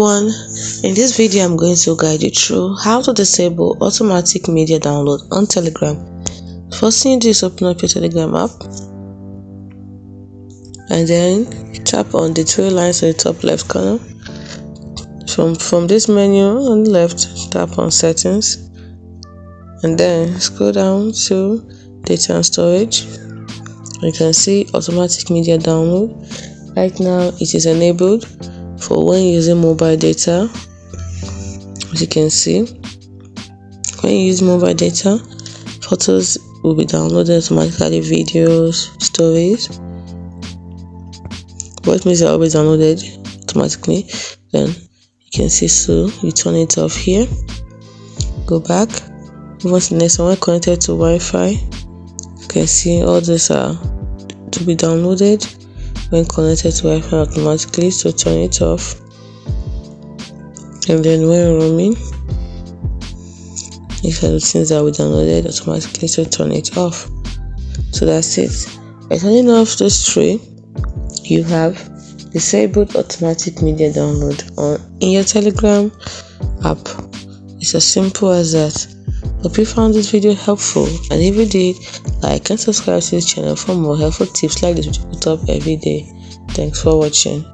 In this video I'm going to guide you through how to disable automatic media download on Telegram. First thing you do is open up your Telegram app and then tap on the three lines in the top left corner. From this menu on the left, tap on settings and then scroll down to data and storage. You can see automatic media download. Right now it is enabled for when using mobile data. As you can see, when you use mobile data, photos will be downloaded automatically, videos, stories. Voice messages are always downloaded automatically. Then you can see, so you turn it off here. Go back, move on to the next one. When connected to Wi-Fi, you can see all these are to be downloaded when connected to Wi-Fi automatically, so turn it off. And then when roaming, these are the things that we downloaded automatically, so turn it off. So that's it. By turning off those three, you have disabled automatic media download in your Telegram app. It's as simple as that. Hope you found this video helpful, and if you did, like and subscribe to this channel for more helpful tips like this which we put up every day. Thanks for watching.